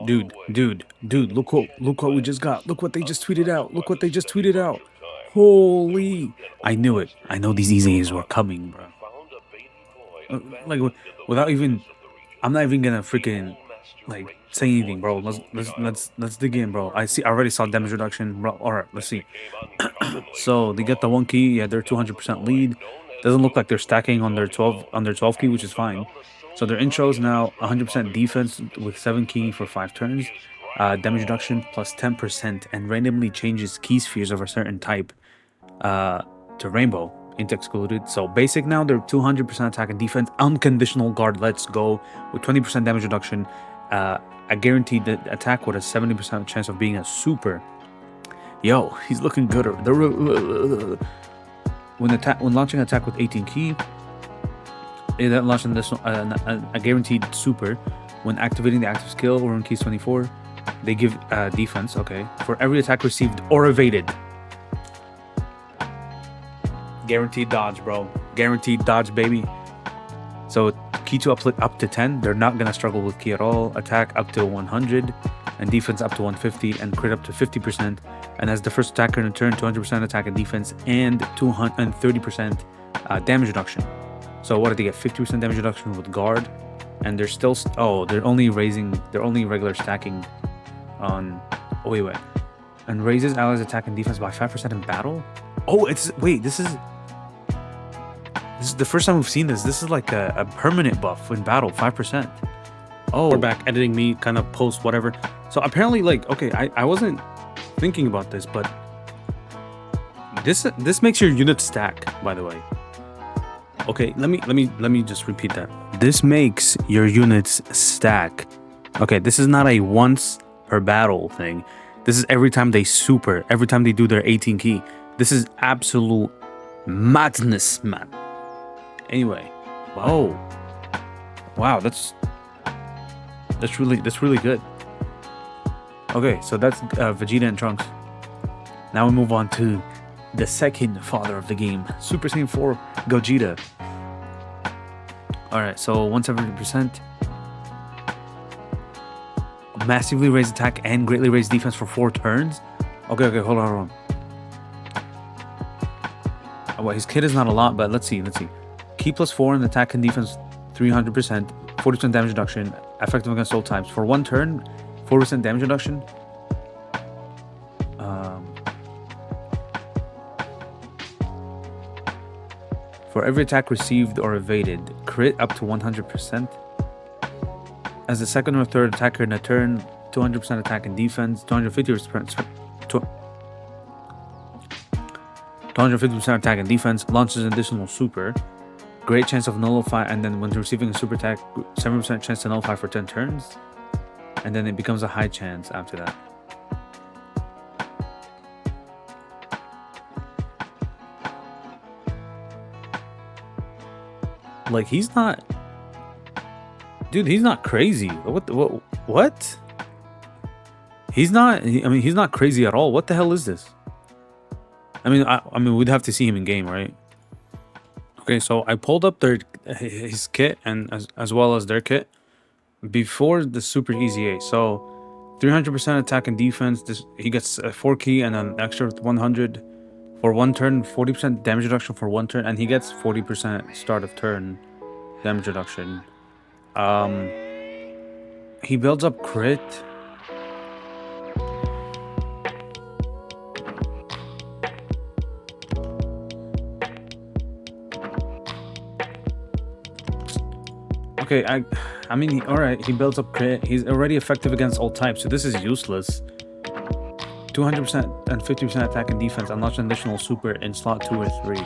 Dude, look what we just got. Look what they just tweeted out. Look what they just tweeted out. Holy. I knew it. I know these easy A's were coming, bro. Like without even I'm not even gonna freaking like say anything, bro. Let's dig in, bro. I already saw damage reduction, bro. All right, let's see. So they get the one key. Yeah, they're 200% lead. Doesn't look like they're stacking on their 12 key, which is fine. So their intros now 100% defense with 7 key for 5 turns. Damage reduction plus 10% and randomly changes key spheres of a certain type to rainbow int excluded. So basic now they're 200% attack and defense. Unconditional guard. Let's go with 20% damage reduction. A guaranteed attack with a 70% chance of being a super. Yo, he's looking good. When launching attack with 18 key, it then launches this a guaranteed super. When activating the active skill or in keys 24, they give defense. Okay, for every attack received or evaded. Guaranteed dodge, bro. Guaranteed dodge, baby. So key to up to 10. They're not gonna struggle with key at all. Attack up to 100, and defense up to 150, and crit up to 50%. And as the first attacker in a turn, 200% attack and defense, and 230% damage reduction. So what did they get? 50% damage reduction with guard, and they're still they're only regular stacking on. Oh wait, and raises allies attack and defense by 5% in battle. Oh, this is the first time we've seen this. This is like a permanent buff in battle, 5%. Oh, we're back editing me kind of post whatever. So apparently, like, okay, I wasn't thinking about this, but this makes your unit stack, by the way. Okay, let me just repeat that. This makes your units stack. Okay, this is not a once per battle thing. This is every time they do their 18 key. This is absolute madness, man. Anyway, wow, that's really good. Okay, so that's Vegeta and Trunks. Now we move on to the second father of the game, Super Saiyan 4 Gogeta. All right, so 170%. Massively raise attack and greatly raise defense for 4 turns. Okay, hold on. Well, his kit is not a lot, but let's see. Key plus 4 in attack and defense, 300%, 40% damage reduction, effective against all types. For 1 turn, 4% damage reduction. For every attack received or evaded, crit up to 100%. As the second or third attacker in a turn, 200% attack and defense, 250% attack and defense, launches an additional super. Great chance of nullify, and then when receiving a super attack, 7% chance to nullify for 10 turns. And then it becomes a high chance after that. Like, he's not... Dude, he's not crazy. What? He's not crazy at all. What the hell is this? I mean, we'd have to see him in game, right? Okay, so I pulled up his kit and as well as their kit before the super easy A. So 300% attack and defense. He gets a 4 key and an extra 100 for 1 turn, 40% damage reduction for 1 turn, and he gets 40% start of turn damage reduction. He builds up crit. Okay, I mean, alright, he builds up crit. He's already effective against all types, so this is useless. 200% and 50% attack and defense, unlock an additional super in slot 2 or 3.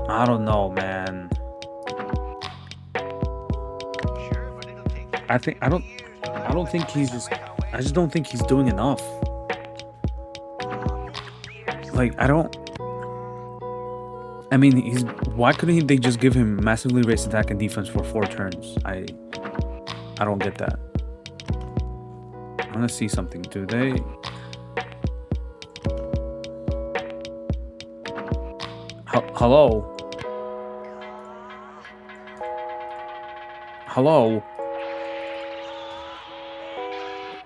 I don't know, man. I just don't think he's doing enough. Like, why couldn't they just give him massively raised attack and defense for 4 turns? I don't get that. I want to see something. Do they? Hello?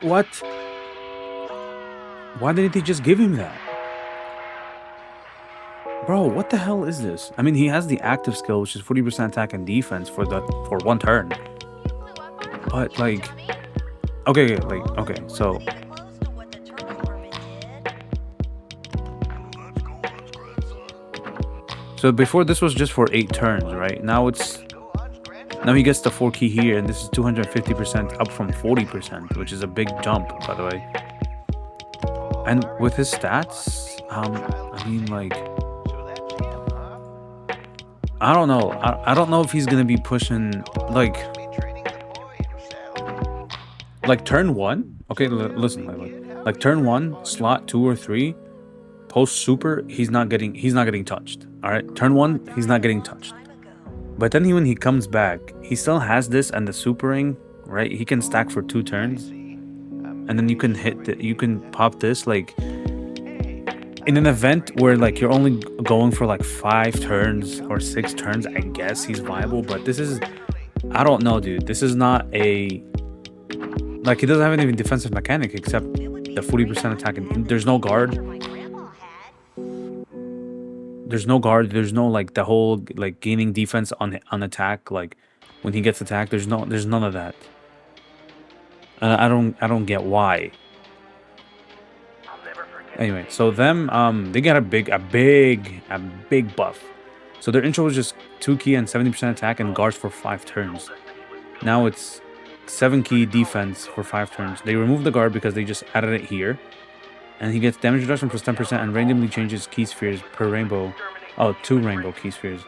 What? Why didn't he just give him that? Bro, what the hell is this? I mean, he has the active skill, which is 40% attack and defense for 1 turn. But like, okay, so before this was just for 8 turns, right? Now he gets the 4 key here, and this is 250% up from 40%, which is a big jump, by the way. And with his stats, I mean, like, I don't know. I don't know if he's gonna be pushing like turn 1. Okay, listen, like turn 1, slot 2 or 3, post super, he's not getting touched. All right, turn 1, he's not getting touched. But then when he comes back, he still has this and the supering, right? He can stack for 2 turns, and then you can pop this like in an event where like you're only going for like 5 turns or 6 turns. I guess he's viable, but this is, I don't know, dude. This is not a, like, he doesn't have any defensive mechanic except the 40% attack, and there's no guard. There's no like the whole like gaining defense on attack, like when he gets attacked. There's none of that. I don't get why. Anyway, so them they got a big buff. So their intro was just 2 key and 70% attack and guards for 5 turns. Now it's 7 key defense for 5 turns. They removed the guard because they just added it here. And he gets damage reduction plus 10% and randomly changes key spheres per rainbow. Oh, 2 rainbow key spheres.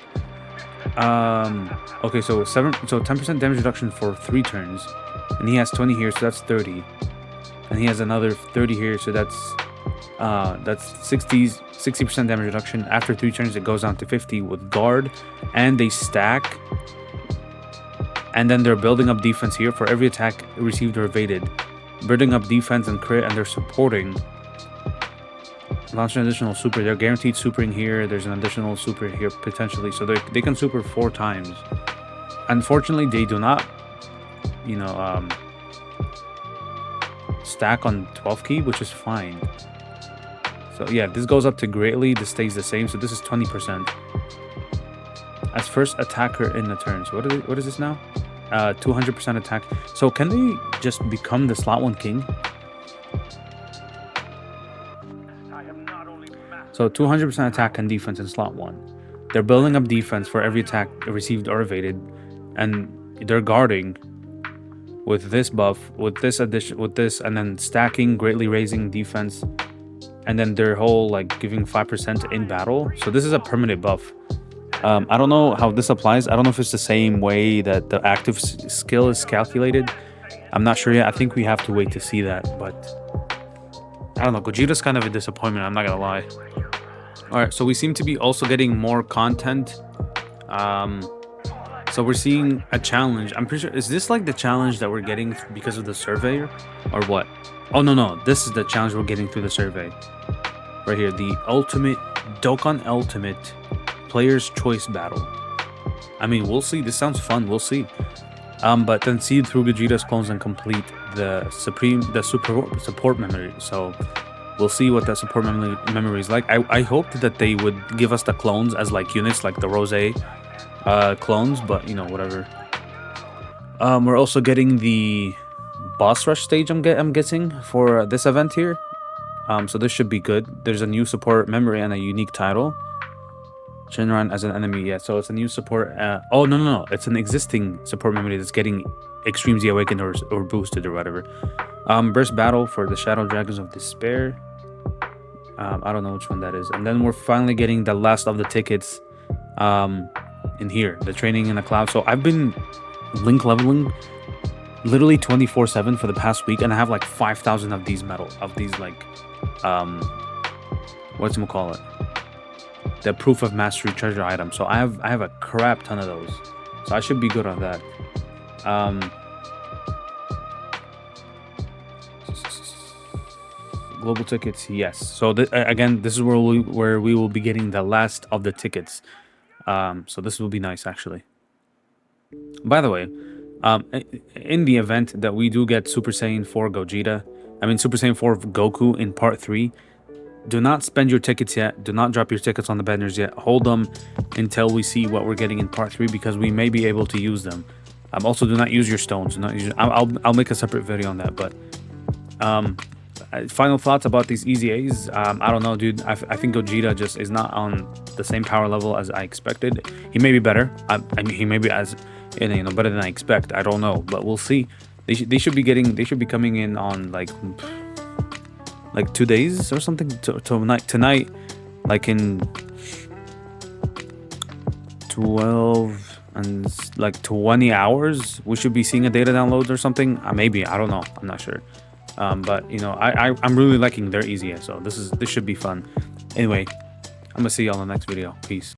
Okay, so 10% damage reduction for 3 turns. And he has 20 here, so that's 30. And he has another 30 here, so that's 60% damage reduction. After 3 turns, it goes down to 50 with guard, and they stack. And then they're building up defense here for every attack received or evaded. Building up defense and crit, and they're supporting. Launch an additional super. They're guaranteed supering here. There's an additional super here potentially, so they can super 4 times. Unfortunately, they do not, stack on 12 key, which is fine. So yeah, this goes up to greatly. This stays the same. So this is 20% as first attacker in the turn. So what is this now? 200% attack. So can they just become the slot 1 king? So 200% attack and defense in slot 1. They're building up defense for every attack received or evaded, and they're guarding with this buff, with this addition, with this, and then stacking, greatly raising defense, and then their whole like giving 5% in battle. So this is a permanent buff. I don't know how this applies. I don't know if it's the same way that the active skill is calculated. I'm not sure yet. I think we have to wait to see that, but I don't know. Gogeta's kind of a disappointment, I'm not gonna lie. Alright, so we seem to be also getting more content. So we're seeing a challenge. I'm pretty sure, is this like the challenge that we're getting because of the survey or what? Oh, no. This is the challenge we're getting through the survey. Right here, the ultimate Dokkan Ultimate Player's Choice Battle. I mean, we'll see. This sounds fun. We'll see. But then see through Vegeta's clones and complete the support memory. So we'll see what that support memory is like. I hoped that they would give us the clones as like units, like the Rose clones, but whatever. We're also getting the boss rush stage, I'm guessing, for this event here. So this should be good. There's a new support memory and a unique title. Shinran as an enemy, yeah. So it's a new support. Oh no! It's an existing support memory that's getting Extreme Z Awakened or boosted or whatever. Burst battle for the Shadow Dragons of Despair. I don't know which one that is. And then we're finally getting the last of the tickets. In here, the training in the cloud. So I've been link leveling literally 24/7 for the past week, and I have like 5,000 of these like whatchamacallit, the proof of mastery treasure items. So I have a crap ton of those, so I should be good on that. Global tickets, yes. So again, this is where we will be getting the last of the tickets. So this will be nice, actually. By the way, In the event that we do get Super Saiyan 4 Gogeta, I mean Super Saiyan 4 Goku in part 3, do not spend your tickets yet. Do not drop your tickets on the banners yet. Hold them until we see what we're getting in part 3, because we may be able to use them. Also, do not use your stones. Do not use. I'll make a separate video on that. But final thoughts about these EZAs. I don't know, dude. I think Gogeta just is not on the same power level as I expected. He may be better. I mean, he may be as better than I expect. I don't know, but we'll see. They should be coming in on like 2 days or something tonight, like in 12 and like 20 hours we should be seeing a data download or something. Maybe, I don't know, I'm not sure. But I'm really liking their EZA, so this should be fun. Anyway, I'm gonna see y'all in the next video. Peace.